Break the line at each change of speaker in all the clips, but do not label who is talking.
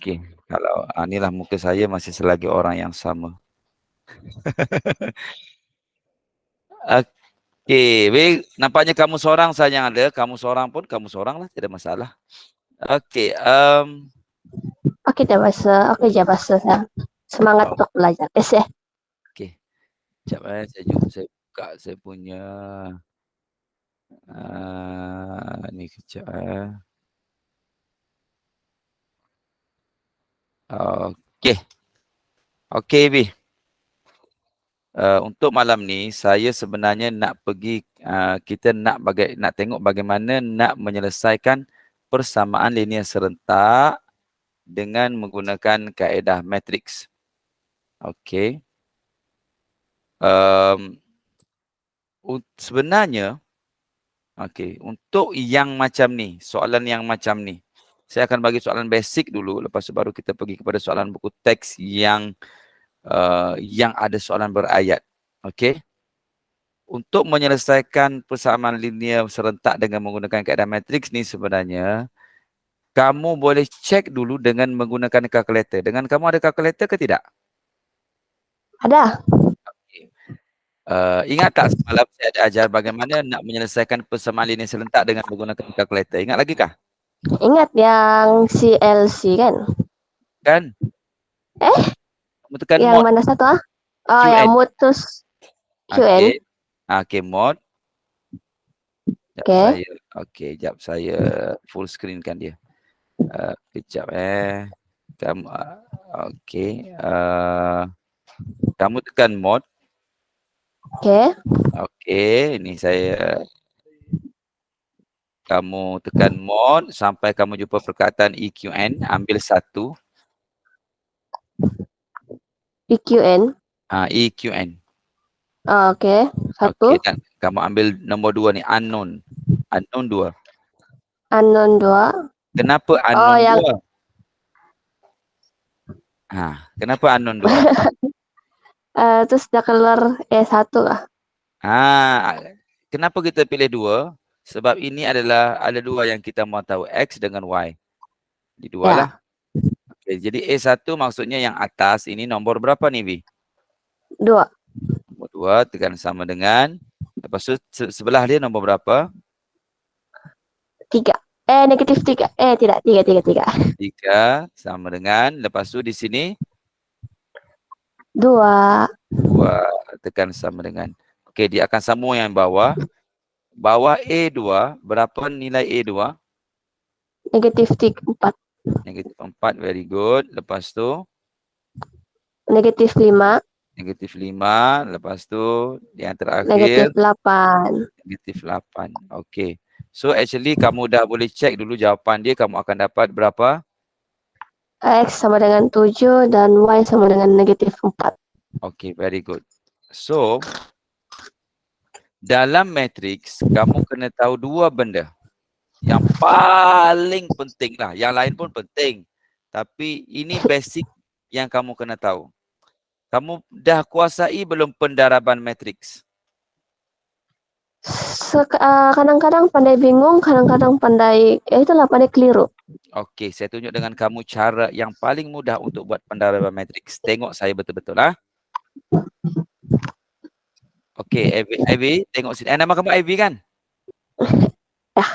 Okey, kalau inilah muka saya masih selagi orang yang sama. Okey, baik, nampaknya kamu seorang saja yang ada, kamu seorang pun kamu seoranglah, tidak masalah. Okey,
Oke dah bahasa, oke je bahasa saya. Semangat untuk belajar. Ya.
okey. Sekejap saya buka saya punya ni kejap Okey. Okey B. Untuk malam ni saya sebenarnya nak pergi kita nak tengok bagaimana nak menyelesaikan persamaan linear serentak dengan menggunakan kaedah matriks. Okey. Sebenarnya okey, untuk yang macam ni, soalan yang macam ni, saya akan bagi soalan basic dulu, lepas tu baru kita pergi kepada soalan buku teks yang ada soalan berayat. Okey. Untuk menyelesaikan persamaan linear serentak dengan menggunakan kaedah matriks ni sebenarnya, kamu boleh cek dulu dengan menggunakan kalkulator. Dengan kamu ada kalkulator ke tidak?
Ada.
Okay. Ingat tak semalam saya ada ajar bagaimana nak menyelesaikan persamaan linear serentak dengan menggunakan kalkulator? Ingat lagi kah?
Ingat yang CLC kan?
Kan?
Eh,
Kamu tekan
yang
mod
mana satu ah? Oh, yang
QN.
mutus QN.
Okey. Okey, mod. Jap
Oke.
saya. Okey, jap saya full screen kan dia. Kejap Kamu okey. Kamu tekan mod.
Oke.
Okey, ini saya. Kamu tekan mod sampai kamu jumpa perkataan EQN, ambil satu.
EQN.
EQN.
Oke.
Okey,
Satu.
dan kamu ambil nombor 2 ni, unknown. Unknown 2.
Unknown 2.
Kenapa
Oh,
unknown
yang
2? Kenapa unknown 2?
terus dah keluar E1 lah.
Kenapa kita pilih 2? Sebab ini adalah ada 2 yang kita mahu tahu, X dengan Y. Di 2 lah.
Ya.
Okay, jadi A1 maksudnya yang atas, ini nombor berapa nih, Vi?
2.
Nombor 2, tekan sama dengan. Lepas tu sebelah dia nombor berapa?
3. Negatif 3. Tidak. 3.
3 sama dengan. Lepas tu di sini
2.
2, tekan sama dengan. Okey, dia akan sambung yang bawah. Bawah A2, berapa nilai A2?
Negatif 4.
Negatif 4, very good. Lepas tu
Negatif 5.
negatif 5. Lepas tu yang
Negatif
terakhir
8.
negatif 8. Okey. So actually kamu dah boleh check dulu jawapan dia, kamu akan dapat berapa?
X sama dengan 7 dan Y sama dengan negatif 4.
Okey, very good. So dalam matriks kamu kena tahu 2 benda. Yang paling penting lah, yang lain pun penting. Tapi ini basic yang kamu kena tahu. Kamu dah kuasai belum pendaraban matriks?
Kadang-kadang pandai bingung, kadang-kadang pandai, itulah pandai keliru.
Okey, saya tunjuk dengan kamu cara yang paling mudah untuk buat pendaraban matriks. Tengok saya betul-betul lah. Okey, Ivy, tengok sini. Nama kamu Ivy kan?
Ya.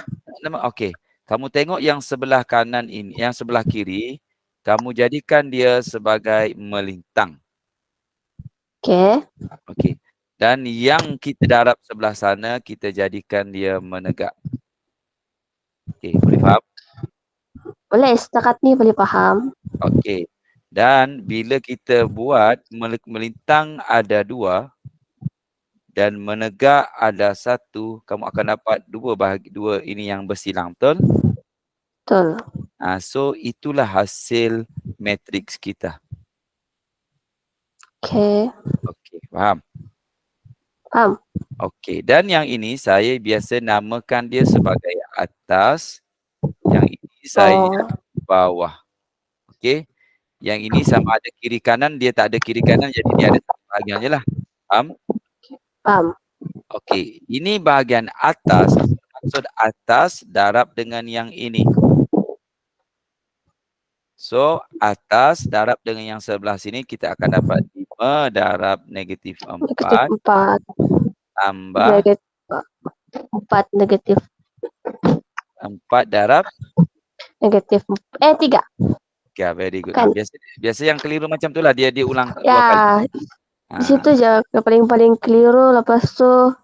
Okey. Kamu tengok yang sebelah kanan ini, yang sebelah kiri, kamu jadikan dia sebagai melintang.
Okey.
Okey. Dan yang kita darab sebelah sana, kita jadikan dia menegak. Okey, boleh faham?
Boleh, setakat ni boleh faham.
Okey. Dan bila kita buat melintang ada 2 dan menegak ada 1, kamu akan dapat 2 ini yang bersilang, betul?
Betul.
So itulah hasil matriks kita.
Okey.
Okey, faham?
Faham.
Okey, dan yang ini saya biasa namakan dia sebagai atas, yang ini saya bawah. Okey. Yang ini sama ada kiri kanan, dia tak ada kiri kanan, jadi dia ada satu bahagian je lah. Faham?
Faham.
Okey, ini bahagian atas, maksud atas darab dengan yang ini. So, atas darab dengan yang sebelah sini kita akan dapat 5 darab negatif
Negatif
4
4.
tambah
Negatif 4 negatif
4 darab
negatif 3
3. Very good.
kan.
Biasa yang keliru macam itulah dia diulang 2 kali.
Ya, di situ
Ah,
aja paling keliru. Lepas tuh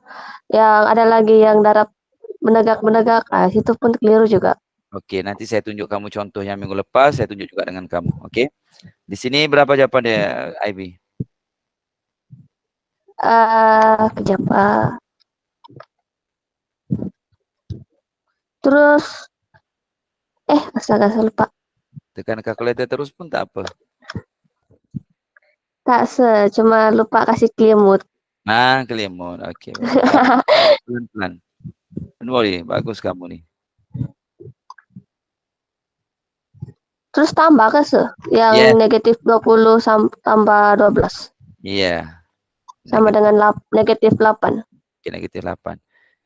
yang ada lagi yang darab menegak. Situ pun keliru juga.
Okey, nanti saya tunjuk kamu contoh yang minggu lepas, saya tunjuk juga dengan kamu. Okey. Di sini berapa jawapan dia, Ivy?
Kejap. Terus astaga saya lupa.
Tekan kalkulator terus pun tak apa.
Tak cuma lupa kasih kelimut.
Nah, kelimun. Okey, very good. Pelan-pelan. Don't worry, bagus kamu ni.
Terus tambah ke yang
Yes.
negatif 20 tambah 12
Yeah.
sama
Negatif,
dengan negatif 8.
okay, negatif 8.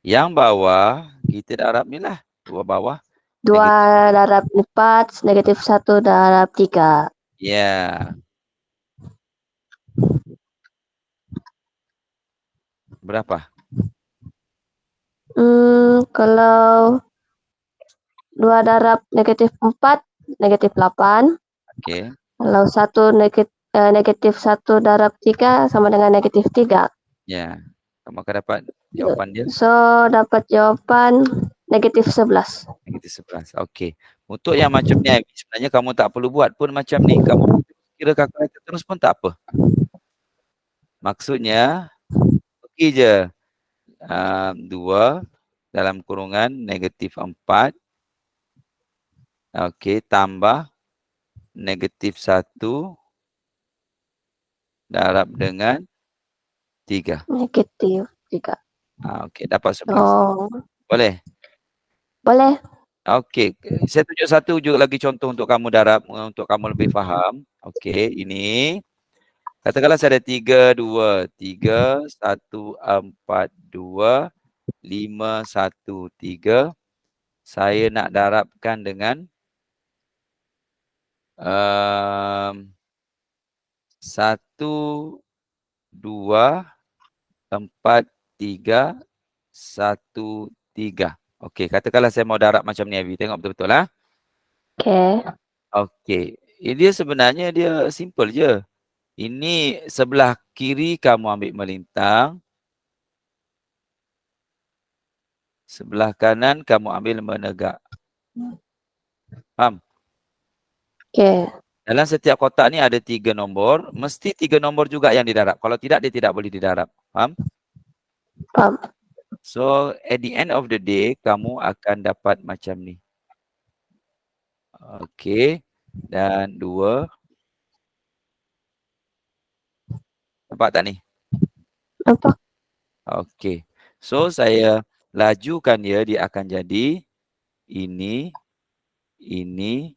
Yang bawah, kita darab ni lah. Dua bawah.
2
Negatif.
darab 4, negatif 1 darab 3.
Yeah. Berapa?
Kalau 2 darab negatif 4, negatif 8.
Okey.
Kalau negatif 1 darab 3 sama dengan negatif 3.
Ya. Kamu akan dapat jawapan dia
So, dapat jawaban negatif 11.
negatif 11. Okey. Untuk yang macam ni, sebenarnya kamu tak perlu buat pun macam ni. Kamu kira kalkulator terus pun tak apa. Maksudnya, pergi je 2 dalam kurungan negatif 4. Okey, tambah negatif 1 darab dengan 3.
Negatif 3.
Okey, dapat 11.
Oh,
Boleh?
boleh.
Okey, saya tunjuk satu juga lagi contoh untuk kamu darab, untuk kamu lebih faham. Okey, ini katakanlah saya ada 3, 2, 3, 1, 4, 2, 5, 1, 3. Saya nak darabkan dengan 1, 2, 4, 3, 1, 3. Okey, katakanlah saya mau darab macam ni, Abi. Tengok betul-betul lah.
Okey.
Okey, dia sebenarnya dia simple je. Ini sebelah kiri kamu ambil melintang. Sebelah kanan kamu ambil menegak. Faham?
Okey.
Dalam setiap kotak ni ada 3 nombor. Mesti 3 nombor juga yang didarab. Kalau tidak, dia tidak boleh didarab. Faham?
Faham.
So, at the end of the day, kamu akan dapat macam ni. Okey. Dan 2. Nampak tak ni?
Nampak?
Okey. So, saya lajukan dia akan jadi ini, ini,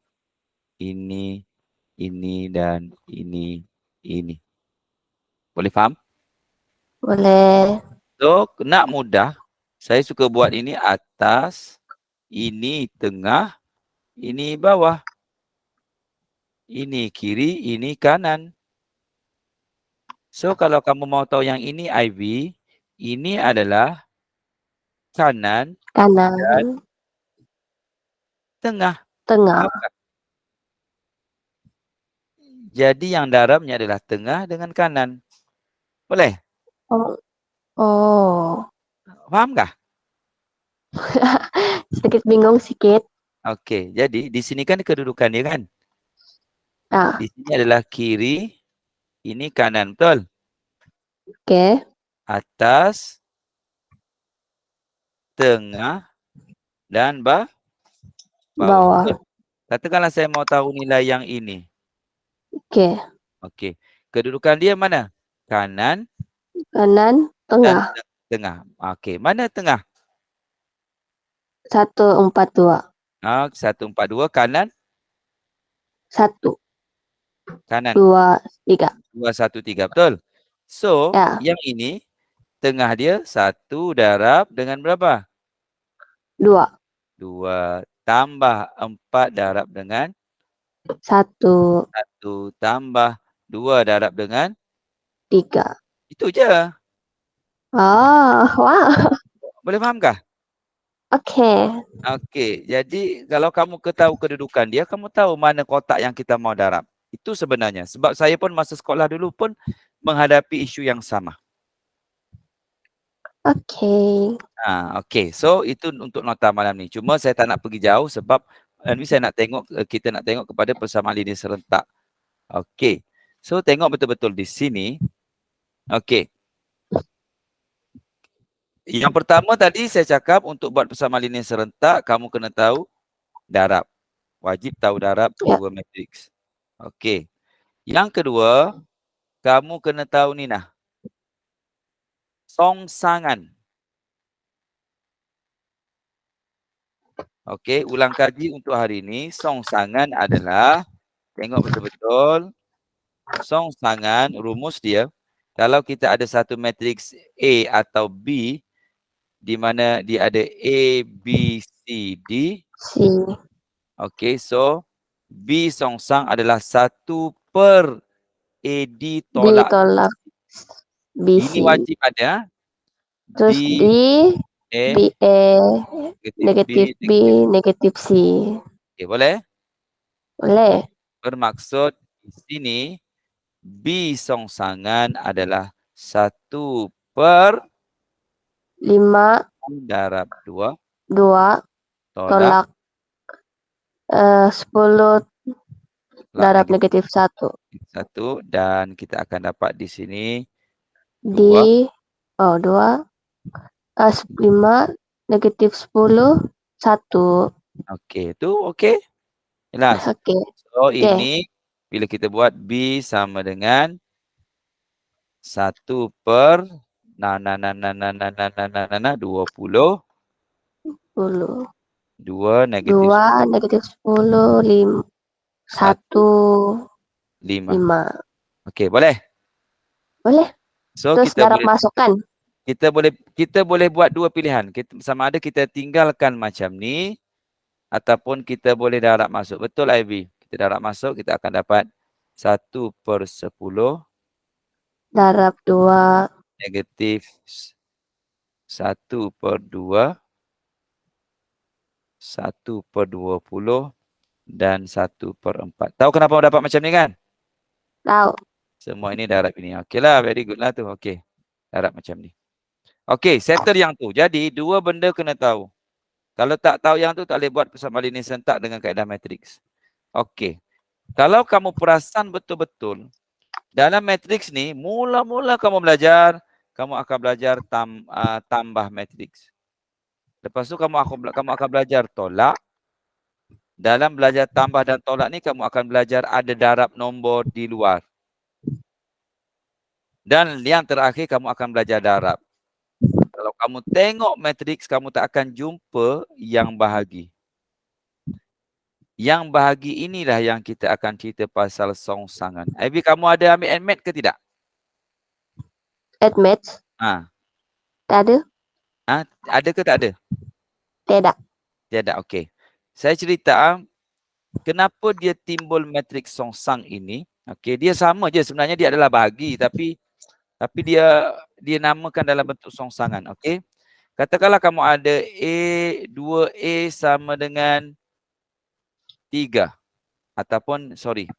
ini dan ini. Boleh faham?
Boleh.
So, nak mudah, saya suka buat ini atas, ini tengah, ini bawah. Ini kiri, ini kanan. So, kalau kamu mau tahu yang ini Ivy, ini adalah kanan dan
Kanan,
tengah.
tengah.
Faham tak? Jadi yang darabnya adalah tengah dengan kanan. Boleh?
Oh. Oh.
Faham kah?
Sedikit bingung sikit.
Okey, jadi di sini kan kedudukan dia kan?
Ah,
Di sini adalah kiri, ini kanan, betul?
okey.
Atas, tengah, dan bawah.
Bawah.
Betul? Katakanlah saya mau tahu nilai yang ini.
Okey.
Okey. Kedudukan dia mana? Kanan
Kanan,
dan
tengah.
tengah. Okey. Mana tengah?
142.
142. Kanan?
1,
Kanan.
2, 3.
213. Betul? So,
Ya,
yang ini tengah dia 1 darab dengan berapa?
2.
2 tambah 4 darab dengan
1.
1 tambah 2 darab dengan
3.
itu je.
Oh, wow.
Boleh fahamkah?
Okey.
Okey, jadi kalau kamu tahu kedudukan dia, kamu tahu mana kotak yang kita mau darab. Itu sebenarnya. Sebab saya pun masa sekolah dulu pun menghadapi isu yang sama.
Okey.
Okey. So, itu untuk nota malam ni. Cuma saya tak nak pergi jauh sebab ni saya nak tengok, kita nak tengok kepada persamaan linear serentak. Okey. So, tengok betul-betul di sini. Okey. Yang pertama tadi saya cakap untuk buat persamaan linear serentak, kamu kena tahu darab. Wajib tahu darab
Ya.
dua matriks. Okey. Yang kedua, kamu kena tahu ni nah. Songsangan. Okey, ulang kaji untuk hari ini. Songsangan adalah, tengok betul-betul. Songsangan, rumus dia, kalau kita ada satu matriks A atau B, di mana dia ada A, B, C, D.
C.
Okey, so B songsang adalah 1 per AD
B
tolak
tolak BC.
ini wajib ada.
Terus D,
A,
B,
negatif
negatif
B,
B, negatif C.
Okey, boleh?
Boleh?
Bermaksud di sini B songsangan adalah 1 per
5,
darab 2
2
tolak
tolak 10 darab negatif 1.
1 dan kita akan dapat di sini
D,
2.
2, 5, negatif 10, 1.
Okey, tu okey. Jelas.
Okey.
So
Okey.
ini bila kita buat B sama dengan 1 per 20.
10.
2 negatif
2 negatif 10, 1,
5.
5.
Okey, boleh?
Boleh.
So
Terus darab masukkan.
kita boleh buat dua pilihan. Sama ada kita tinggalkan macam ni ataupun kita boleh darab masuk. Betul Ivy? Kita darab masuk, kita akan dapat 1 per 10
darab 2
negatif 1 per 2 1 per 20 dan 1 per 4. Tahu kenapa dapat macam ni kan?
tahu.
Semua ini darab ini. Okeylah, very good lah tu. Okey. Darab macam ni. Okey, settle yang tu. Jadi, dua benda kena tahu. Kalau tak tahu yang tu, tak boleh buat persamaan linear serentak dengan kaedah matriks. Okey. Kalau kamu perasan betul-betul, dalam matriks ni, mula-mula kamu belajar, kamu akan belajar tambah matriks. Lepas tu kamu akan belajar tolak. Dalam belajar tambah dan tolak ni, kamu akan belajar ada darab nombor di luar. Dan yang terakhir, kamu akan belajar darab. Kalau kamu tengok matriks, kamu tak akan jumpa yang bahagi. Yang bahagi inilah yang kita akan cerita pasal songsangan. Ivy, kamu ada ambil admat ke tidak?
Admat? Tak ada.
Ada ke tak ada?
Tidak.
Tiada, okey. Saya cerita kenapa dia timbul matriks songsang ini. Okey, dia sama je sebenarnya, dia adalah bahagi tapi dia namakan dalam bentuk songsangan. Okey. Katakanlah kamu ada A, 2A sama dengan 3. Ataupun, sorry.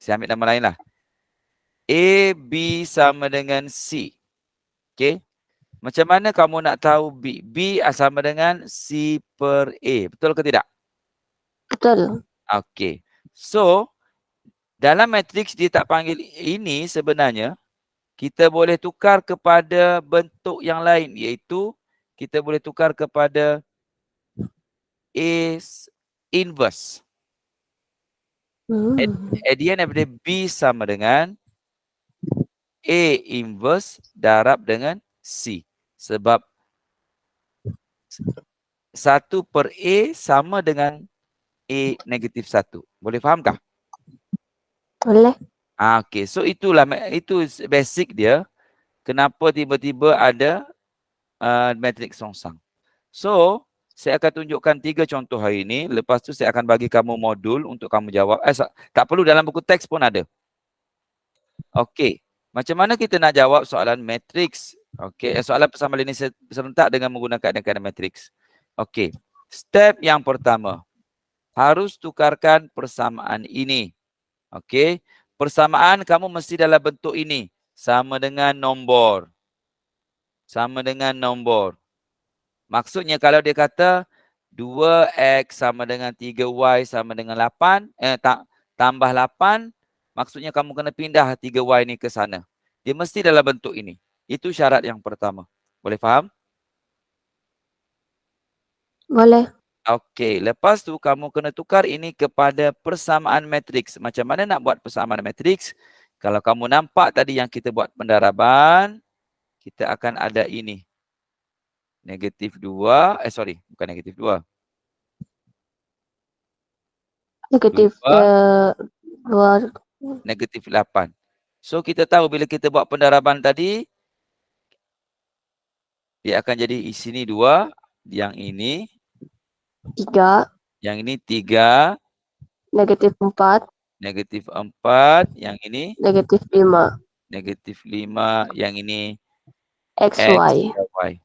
Saya ambil nama lain lah. A, B sama dengan C. Okey. Macam mana kamu nak tahu B? B sama dengan C per A. Betul ke tidak?
Betul.
Okey. So, dalam matriks dia tak panggil ini sebenarnya, kita boleh tukar kepada bentuk yang lain, iaitu kita boleh tukar kepada A inverse. At the end of the day, B sama dengan A inverse darab dengan C. Sebab 1 per A sama dengan A negatif 1. Boleh fahamkah?
Boleh.
Okey, so itu basic dia. Kenapa tiba-tiba ada matriks songsang. So, Saya akan tunjukkan 3 contoh hari ini. Lepas tu saya akan bagi kamu modul untuk kamu jawab. Tak perlu, dalam buku teks pun ada. Okey. Macam mana kita nak jawab soalan matriks? Okey, soalan persamaan linear serentak dengan menggunakan kadang-kadang matriks. Okey. Step yang pertama. Harus tukarkan persamaan ini. Okey. Persamaan kamu mesti dalam bentuk ini. Sama dengan nombor. Sama dengan nombor. Maksudnya kalau dia kata 2x sama dengan 3y sama dengan 8, tambah 8, maksudnya kamu kena pindah 3y ni ke sana. Dia mesti dalam bentuk ini. Itu syarat yang pertama. Boleh faham?
Boleh.
Okey, lepas tu kamu kena tukar ini kepada persamaan matriks. Macam mana nak buat persamaan matriks? Kalau kamu nampak tadi yang kita buat pendaraban, kita akan ada ini. Negatif 2, bukan negatif 2.
Negatif 2.
Negatif 8. So, kita tahu bila kita buat pendaraban tadi, dia akan jadi di sini 2, yang ini
3.
Yang ini 3.
Negatif 4.
Negatif 4. Yang ini
Negatif 5.
negatif 5. Yang ini
X,
X,
Y.
Y.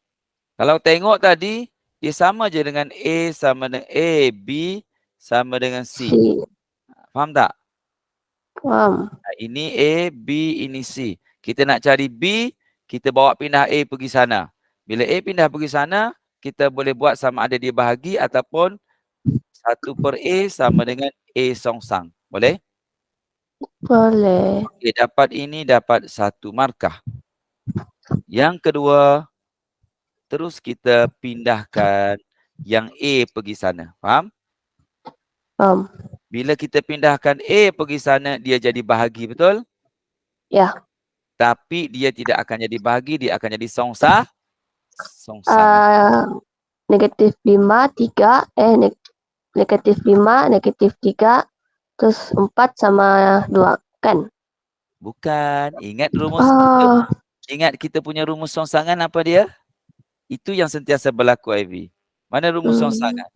Kalau tengok tadi, dia sama je dengan A sama dengan A, B sama dengan C.
C.
Faham tak?
Faham.
Ini A, B, ini C. Kita nak cari B, kita bawa pindah A pergi sana. Bila A pindah pergi sana, kita boleh buat sama ada dia bahagi ataupun 1/A sama dengan A songsang. Boleh?
Boleh.
Okey, dapat ini, dapat 1 markah. Yang kedua, terus kita pindahkan yang A pergi sana. Faham?
Faham.
Bila kita pindahkan A pergi sana, dia jadi bahagi, betul?
Ya.
Tapi dia tidak akan jadi bahagi, dia akan jadi songsangan.
Negatif 5, 3. Negatif 5, negatif 3. Terus 4 sama 2. Kan?
Bukan. Ingat rumus kita. Ingat kita punya rumus songsangan apa dia? Itu yang sentiasa berlaku, Ivy. Mana rumus songsangan?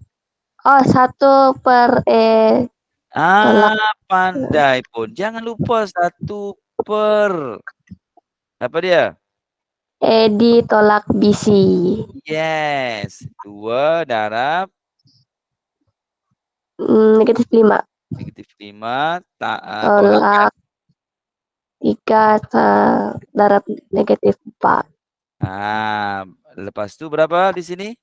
1/E.
Pandai pun. Jangan lupa 1 per. Apa dia?
E ditolak BC.
Yes. 2 darab.
Negatif 5.
Negatif 5.
Tolak 3 darab negatif 4.
Lepas tu berapa di sini?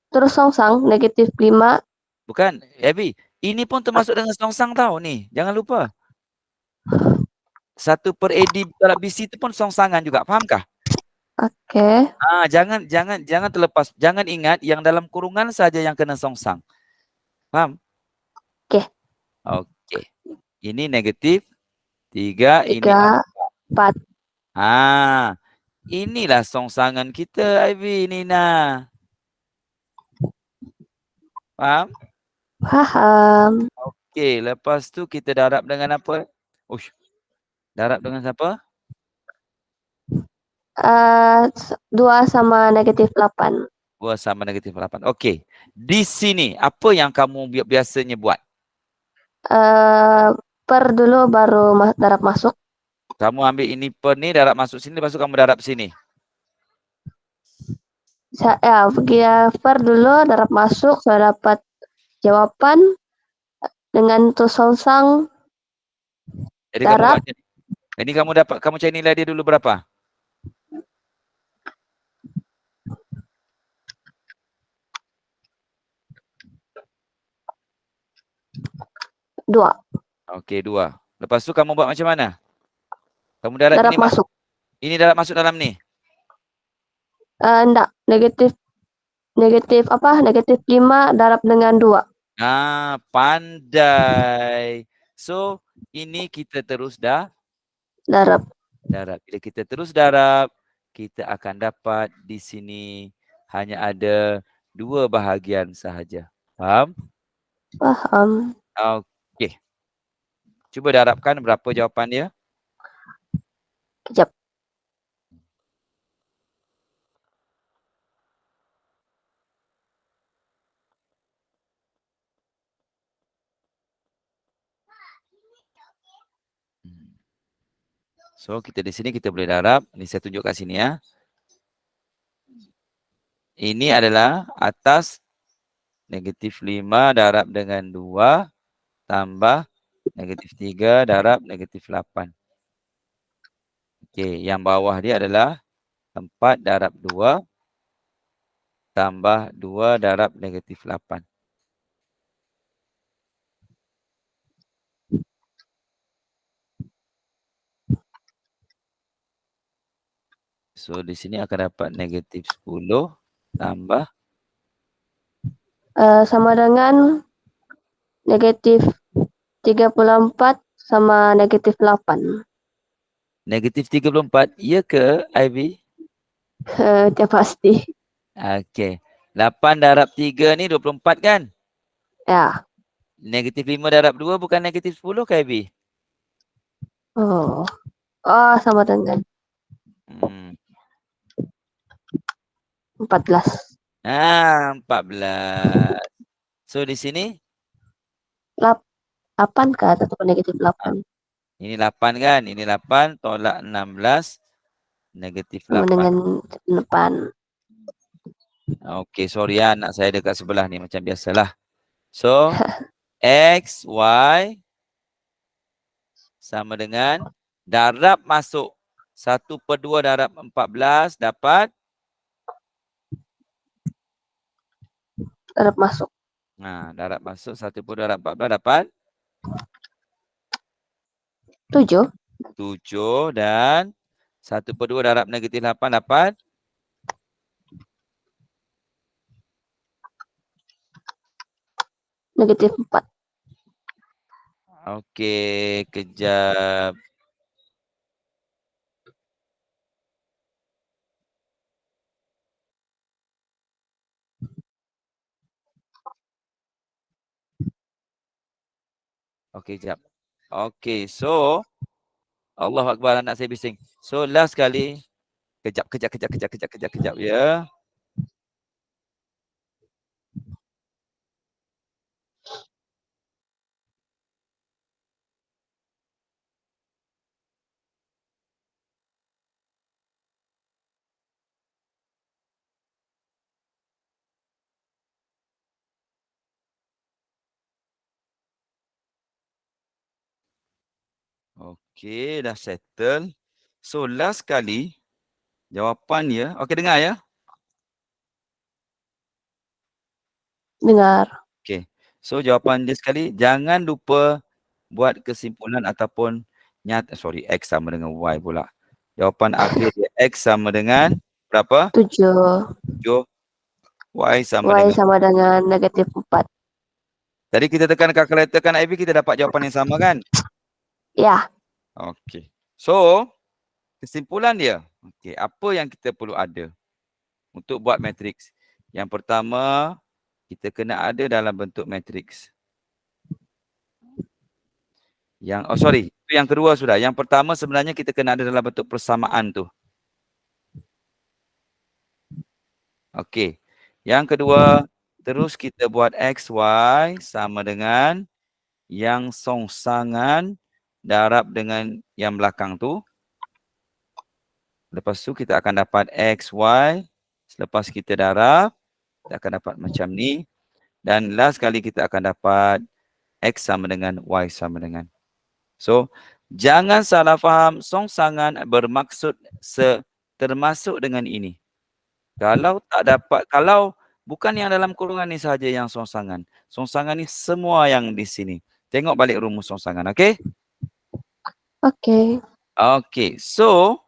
Terus songsang negatif 5.
Bukan, Abby. Ini pun termasuk dengan songsang tau ni. Jangan lupa. 1/AD darab BC itu pun songsangan juga. Fahamkah?
Okey.
Jangan terlepas. Jangan ingat yang dalam kurungan saja yang kena songsang. Faham?
Okey.
Okey. Ini negatif 3, ini
4.
Inilah songsangan kita, Ivy, Nina. Faham?
Faham.
Okey, lepas tu kita darab dengan apa? Darab dengan siapa?
2 sama negatif 8.
2 sama negatif 8. Okey. Di sini, apa yang kamu biasanya buat?
Per dulu baru darab masuk.
Kamu ambil ini per ni, darab masuk sini, lepas tu kamu darab sini.
Per dulu darab masuk, saya dapat jawaban dengan tu songsang.
Jadi
darab.
kamu cari nilai dia dulu berapa?
Dua.
Okey, 2. Lepas tu kamu buat macam mana? Kamu darab
Darab
ini
masuk.
Ini darab masuk dalam ni?
Enggak, negatif 5 darab dengan 2.
Pandai. So, ini kita terus
Darab.
Bila kita terus darab, kita akan dapat di sini hanya ada 2 bahagian sahaja. Faham?
Faham.
Okey. Cuba darabkan berapa jawapan dia?
Kejap.
So, kita di sini kita boleh darab. Ini saya tunjuk kat sini ya. Ini adalah atas negatif 5 darab dengan 2 tambah negatif 3 darab negatif 8. Okey, yang bawah dia adalah 4 darab 2 tambah 2 darab negatif 8. So, di sini akan dapat negatif 10 tambah
Sama dengan negatif 34 sama negatif 8.
negatif 34. Ya ke, Ivy?
Dia pasti.
Okey. 8 darab 3 ni 24 kan?
Ya.
Negatif 5 darab 2 bukan negatif 10 ke, Ivy?
Oh. Sama dengan 14.
14. So, di sini?
8 ke atas atau negatif 8.
Ini 8 kan? Ini 8 tolak 16 negatif
Sama
8.
dengan 8.
Okey, sorry ya, anak saya dekat sebelah ni macam biasalah. So, X, Y sama dengan darab masuk 1/2 darab 14 dapat?
Darab masuk.
Darab masuk 1/2 darab 14 dapat?
7.
7 dan 1/2 darab negatif 8 dapat?
Negatif 4.
Okey, kejap. Okey, jap. Okey, so Allahu Akbar, anak saya bising. So, last kali. Kejap ya. Okey, dah settle. So, last kali jawapannya. Okey, dengar ya.
Dengar.
Okey. So, jawapan dia sekali, jangan lupa buat kesimpulan ataupun X sama dengan Y pula. Jawapan akhir dia X sama dengan berapa?
7.
7. Y sama
Y
dengan.
sama dengan negatif 4.
Tadi kita tekan kalkulator kan, Ivy, kita dapat jawapan yang sama kan?
Ya.
Okey. So, kesimpulan dia. Okey, apa yang kita perlu ada untuk buat matriks? Yang pertama, kita kena ada dalam bentuk matriks. Itu yang kedua sudah. Yang pertama sebenarnya kita kena ada dalam bentuk persamaan tu. Okey. Yang kedua, terus kita buat X, Y sama dengan yang songsangan darab dengan yang belakang tu. Lepas tu kita akan dapat X, Y. Selepas kita darab, kita akan dapat macam ni. Dan last kali kita akan dapat X sama dengan Y sama dengan. So, jangan salah faham, songsangan bermaksud termasuk dengan ini. Kalau tak dapat, kalau bukan yang dalam kurungan ni sahaja yang songsangan. Songsangan ni semua yang di sini. Tengok balik rumus songsangan, okey?
Okey.
Okey, so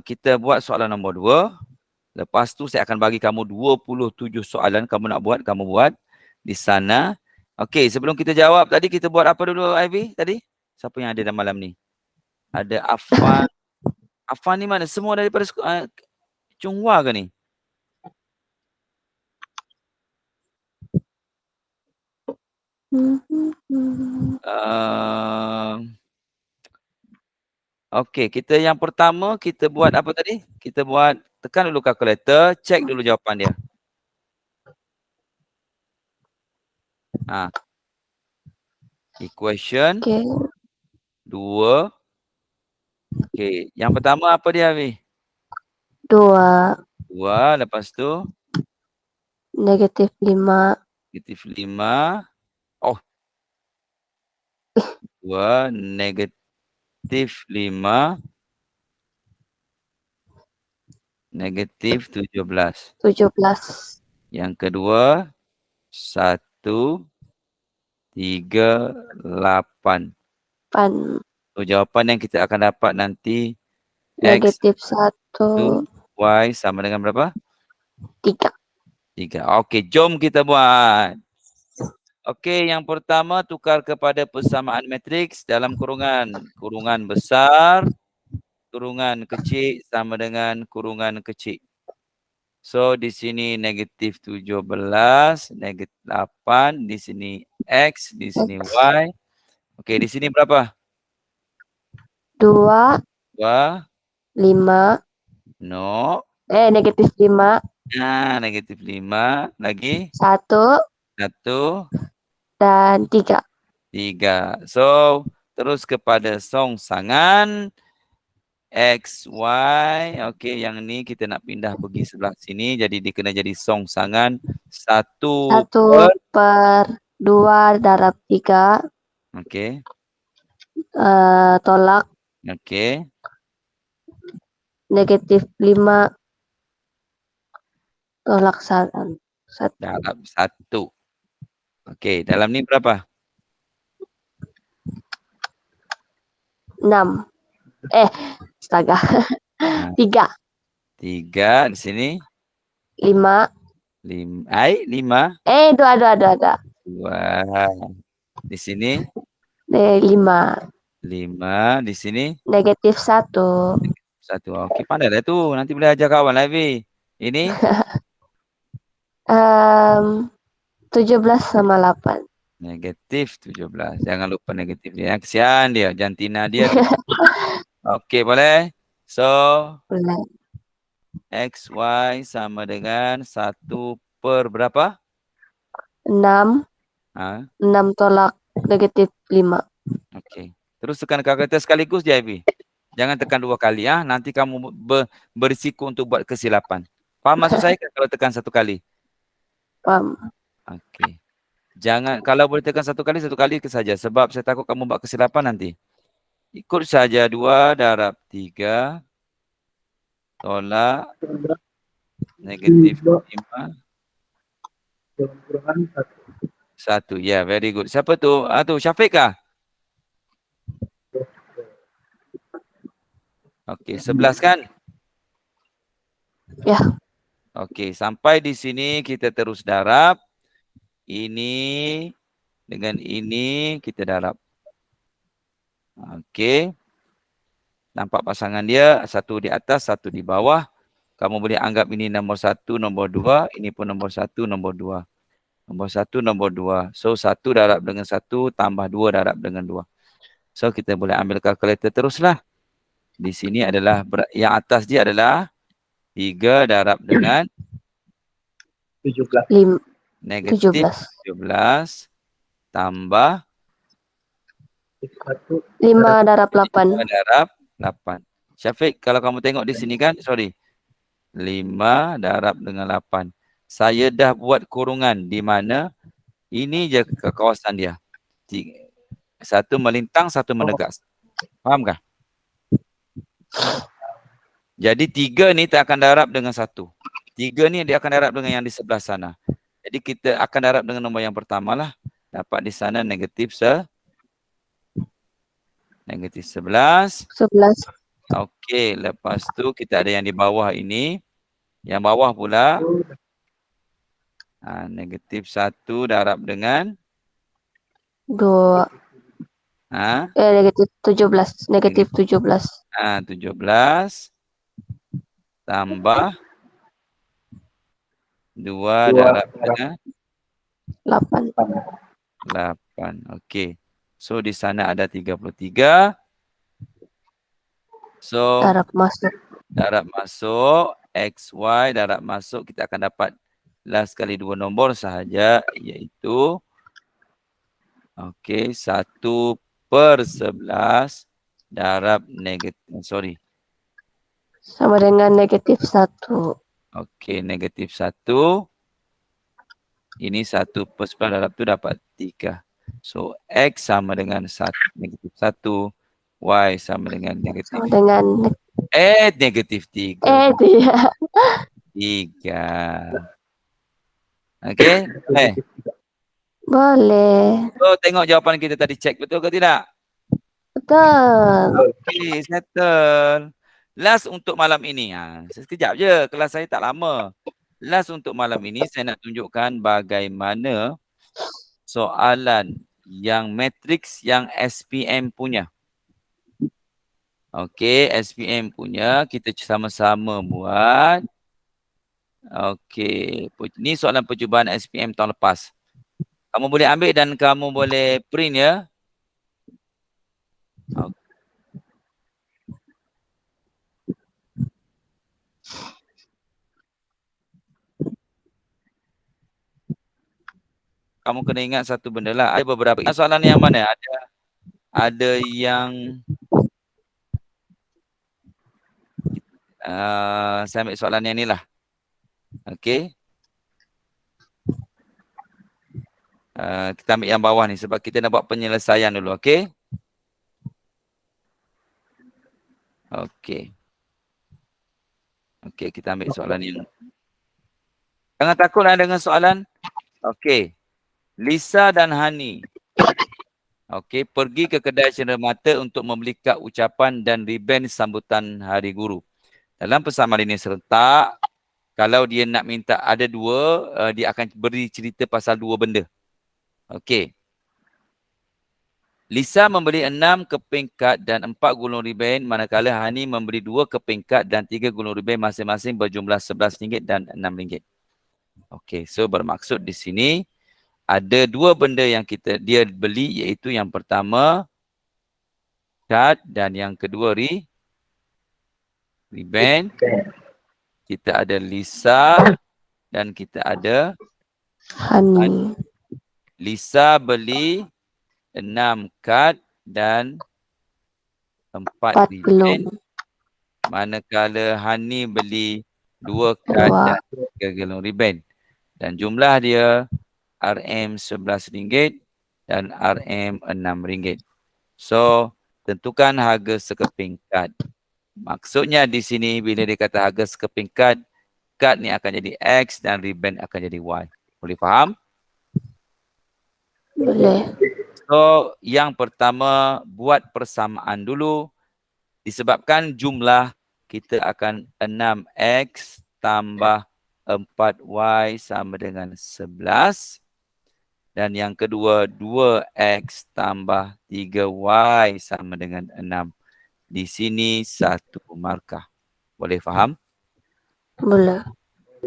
kita buat soalan nombor 2. Lepas tu saya akan bagi kamu 27 soalan. Kamu nak buat, kamu buat di sana. Okey, sebelum kita jawab tadi, kita buat apa dulu, Ivy, tadi? Siapa yang ada dalam malam ni? Ada Afan. Afan ni mana? Semua daripada Chunghua ke ni? Okey, kita yang pertama, kita buat apa tadi? Kita buat, tekan dulu kalkulator, check dulu jawapan dia. Equation
Okey.
2 Okey, yang pertama apa dia, Abi?
2.
2, lepas tu?
Negatif 5.
Negatif 5. Oh. 2, negatif 5. Negatif 17.
17.
Yang kedua, 1, 3, 8.
Pan.
So, jawapan yang kita akan dapat nanti, X
Negatif
itu
1.
Y sama dengan berapa?
3.
3. Okey, jom kita buat. Okey, yang pertama tukar kepada persamaan matriks dalam kurungan. Kurungan besar, kurungan kecil sama dengan kurungan kecil. So, di sini negatif 17, negatif 8, di sini X, di sini
X.
Y. Okey, di sini berapa?
2.
2.
5.
No.
Negatif 5.
Nah, negatif 5. Lagi?
1.
1.
Dan 3.
3. So, terus kepada songsangan. X, Y. Okey, yang ni kita nak pindah pergi sebelah sini. Jadi, dia kena jadi songsangan. 1
1 per 2 darab 3.
Okey.
Tolak.
Okey.
Negatif 5. Tolak 1.
Darab 1. Okey, dalam ni berapa?
6. Astaga.
Ha,
3.
3 di sini.
5.
5.
2.
2. Di sini.
5.
5. Di sini.
Negatif 1.
1. Okey, pandai lah tu. Nanti boleh ajar kawan lah, Abi. Ini?
17 sama 8.
Negatif 17. Jangan lupa negatif dia. Kesian dia. Jantina dia tu. Okey, boleh? So,
Boleh.
X, Y sama dengan 1 per berapa?
6.
Ha?
6 tolak negatif 5.
Okey. Terus tekan kalkulator sekaligus je, Abi. Jangan tekan 2 kali. Nanti kamu berisiko untuk buat kesilapan. Faham maksud saya kan kalau tekan 1 kali?
Faham.
Okey. Jangan, kalau boleh tekan 1 kali saja. Sebab saya takut kamu buat kesilapan nanti. Ikut saja 2 darab 3. Tolak. Negatif 5. 1. Ya, very good. Siapa tu? Tu Syafiq kah? Okey, 11 kan?
Ya.
Okey, sampai di sini kita terus darab. Ini dengan ini kita darab. Okey. Nampak pasangan dia, satu di atas, satu di bawah. Kamu boleh anggap ini nombor 1, nombor 2. Ini pun nombor 1, nombor 2. Nombor 1, nombor 2. So, 1 darab dengan 1 tambah 2 darab dengan 2. So, kita boleh ambil kalkulator teruslah. Di sini adalah, yang atas dia adalah 3 darab dengan
17.
negatif 17 tambah
5 darab 8.
5 darab 8. Syafiq, kalau kamu tengok di sini kan, 5 darab dengan 8. Saya dah buat kurungan di mana ini je ke kawasan dia. 1 melintang, 1 menegas. Faham kah? Jadi 3 ni tak akan darab dengan 1. 3 ni dia akan darab dengan yang di sebelah sana. Jadi kita akan darab dengan nombor yang pertama lah. Dapat di sana negatif 11.
11.
Okey, lepas tu kita ada yang di bawah ini. Yang bawah pula. Negatif 1 darab dengan
2. Negatif 17. Negatif 17.
17 tambah 2 darab dengan
8.
8. Okey. So di sana ada 33. So
Darab masuk.
Darab masuk. X, Y darab masuk. Kita akan dapat last kali 2 nombor sahaja. Iaitu. Okey. 1 per 11 darab negatif, sorry.
Sama dengan negatif 1.
Okey, negatif 1. Ini 1 per 11 darab tu dapat 3. So, X sama dengan negatif 1. Y sama dengan negatif.
Sama dengan
Negatif 3.
dia.
3. Okey?
Boleh.
So, tengok jawapan kita tadi, cek betul ke tidak?
Betul.
Okey, settle. Last untuk malam ini. Sekejap je, kelas saya tak lama. Last untuk malam ini, saya nak tunjukkan bagaimana soalan yang matriks yang SPM punya. Okey, SPM punya, kita sama-sama buat. Okey, ni soalan percubaan SPM tahun lepas. Kamu boleh ambil dan kamu boleh print ya. Kamu kena ingat satu benda lah. Ada beberapa soalan yang mana? Ada yang saya ambil soalan yang ni lah. Okey. Kita ambil yang bawah ni sebab kita nak buat penyelesaian dulu. Okey. Okey. Okey, kita ambil soalan yang. Jangan takutlah dengan soalan. Okey. Lisa dan Hani. Okey, pergi ke kedai cenderamata untuk membeli kad ucapan dan riben sambutan Hari Guru. Dalam persamaan ini serentak, kalau dia nak minta ada dua, dia akan beri cerita pasal dua benda. Okey. Lisa membeli 6 keping kad dan 4 gulung riben, manakala Hani membeli 2 keping kad dan 3 gulung riben masing-masing berjumlah RM11 dan RM6. Okey, so bermaksud di sini ada dua benda yang dia beli, iaitu yang pertama kad dan yang kedua riben. Kita ada Lisa dan kita ada
Hani.
Lisa beli 6 kad dan 4 riben. Manakala Hani beli 2 kad dan 3 gulung riben. Dan jumlah dia RM11 dan RM6. So, tentukan harga sekeping kad. Maksudnya di sini bila dia kata harga sekeping kad, kad ni akan jadi X dan riben akan jadi Y. Boleh faham?
Boleh.
So, yang pertama buat persamaan dulu. Disebabkan jumlah kita akan 6X tambah 4Y sama dengan 11. Dan yang kedua 2X tambah 3Y sama dengan 6. Di sini satu markah. Boleh faham?
Boleh.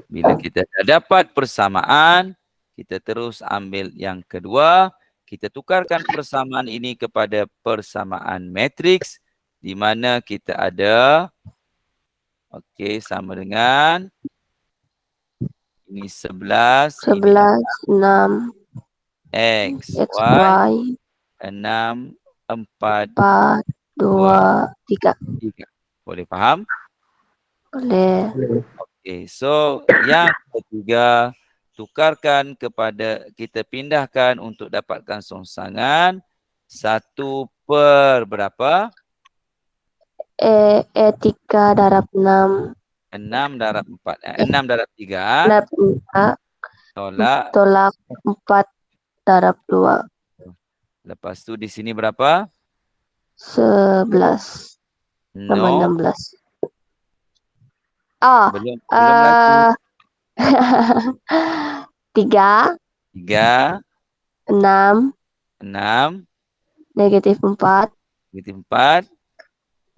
Bila kita dah dapat persamaan, kita terus ambil yang kedua. Kita tukarkan persamaan ini kepada persamaan matriks. Di mana kita ada, okey, sama dengan ini 11,
6
X,
Y
6, 4,
2, 3.
Boleh faham?
Boleh.
Okey, so yang ketiga, tukarkan kepada, kita pindahkan untuk dapatkan songsangan 1 per berapa?
3 darab 6.
6 darab 4. 6 darab 3.
Darab 4. Tolak 4 darab 2.
Lepas tu di sini berapa?
11. Tambah
No.
16.
Belum lagi.
3. 6. Negatif 4.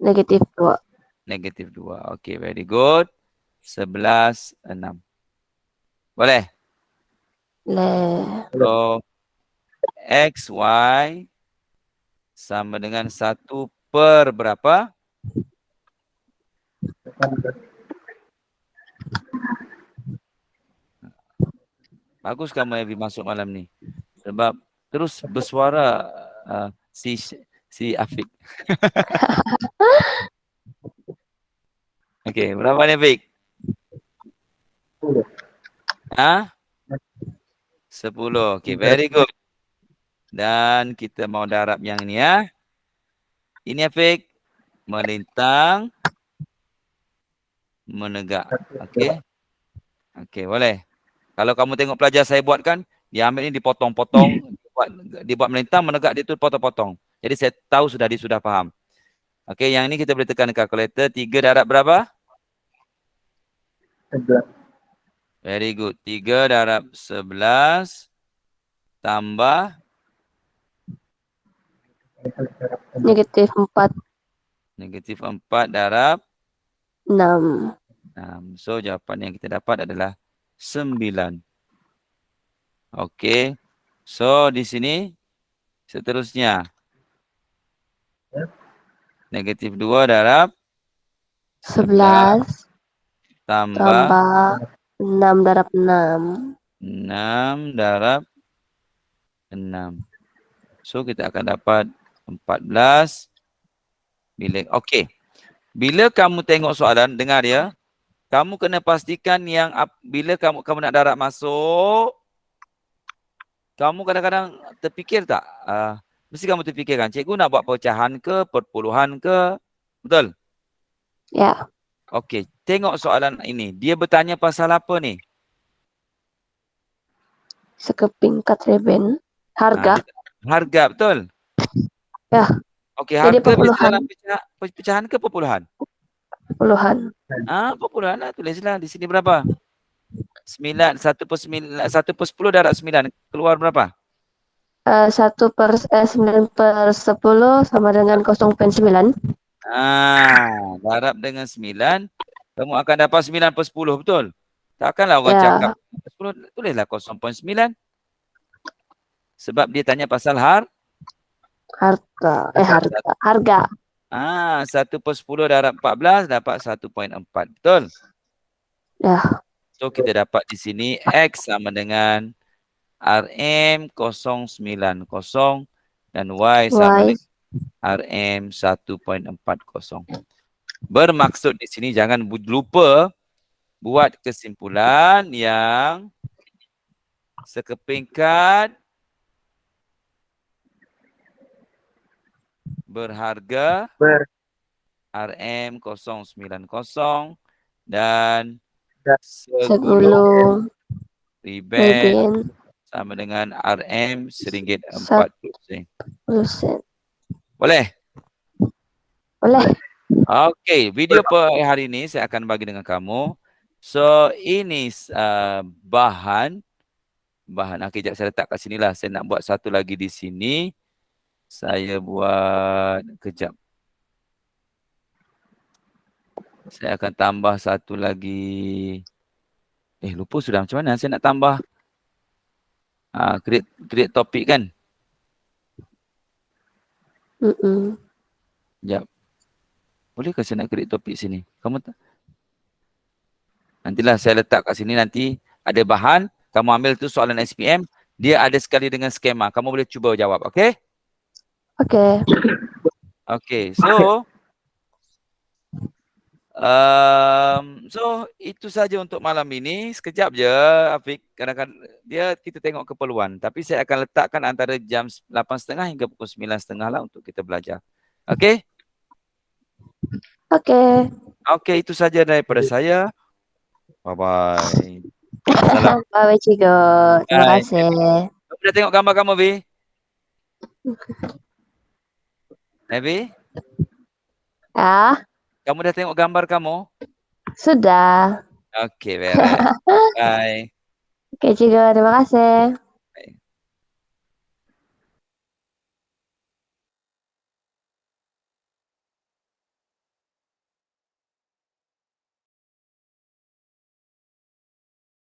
Negatif 2.
Negatif 2. Okey, very good. 11, 6. Boleh?
Boleh.
So, X, Y sama dengan 1 per berapa? Bagus kamu Evi masuk malam ni. Sebab terus bersuara Si Afiq. Okey, berapa ni Afiq?
10.
Ha? 10. Okey, very good. Dan kita mau darab yang ini ya. Ini Afiq. Melintang. Menegak. Okey. Okey, boleh. Kalau kamu tengok pelajar saya buatkan, dia ambil ni dipotong-potong, dibuat melintang, menegak, dia tu potong-potong. Jadi saya tahu dia sudah faham. Okey, yang ini kita boleh tekan kalkulator. 3 darab berapa?
11.
Very good. 3 darab 11 tambah
Negatif 4,
negatif 4 darab
6.
6. So, jawapan yang kita dapat adalah 9. Okey. So, di sini seterusnya. Negatif 2 darab
11
tambah
tambah 6 darab 6.
6 darab 6. So, kita akan dapat 14 bilik. Okey. Bila kamu tengok soalan, dengar ya. Kamu kena pastikan yang bila kamu nak darab masuk, kamu kadang-kadang terfikir tak? Mesti kamu terfikirkan, cikgu nak buat pecahan ke, perpuluhan ke? Betul?
Ya,
Okey, tengok soalan ini. Dia bertanya pasal apa ni?
sekeping katreben. Harga.
Harga, betul?
Ya.
Okey,
Jadi
harga biasa
perpuluhan.
dalam pecahan ke perpuluhan?
Puluhan.
Perpuluhan lah. Tulislah di sini berapa? 9, 1/10 darab 9. Keluar berapa?
1/9/10 sama dengan 0,9.
Darab dengan 9. Kamu akan dapat 9/10, betul? Takkanlah orang
Ya.
cakap 10, tulislah 0.9. Sebab dia tanya pasal harga.
Harga.
1/10 darab 14 dapat 1.4. Betul?
Ya.
So, kita dapat di sini X sama dengan RM090 dan Y sama dengan RM1.40. Bermaksud di sini jangan lupa buat kesimpulan yang sekeping kad berharga RM090 dan segulung riben sama dengan RM RM1.40. Boleh?
Boleh.
Okey, video per hari ini saya akan bagi dengan kamu. So, ini bahan. Okey, sekejap saya letak kat sini lah. Saya nak buat satu lagi di sini. Saya buat kejap. Saya akan tambah satu lagi. Lupa sudah macam mana saya nak tambah. Create topik kan? Sekejap. Bolehkah saya nak create topik sini? Kamu tak? Nantilah saya letak kat sini, nanti ada bahan. Kamu ambil tu soalan SPM. Dia ada sekali dengan skema. Kamu boleh cuba jawab, okey?
Okey.
Okey, so itu saja untuk malam ini. Sekejap je, Afiq. Kadang-kadang kita tengok keperluan. Tapi saya akan letakkan antara jam 8.30 hingga pukul 9.30 lah untuk kita belajar. Okey?
Okey.
Okey, itu saja daripada saya. Bye-bye. Salam.
Bye, Cikgu. Terima kasih.
Kamu dah tengok gambar kamu, Bi? Bi? Kamu dah tengok gambar kamu?
Sudah.
Okey, beres. Bye.
Okey, Cikgu. Terima kasih.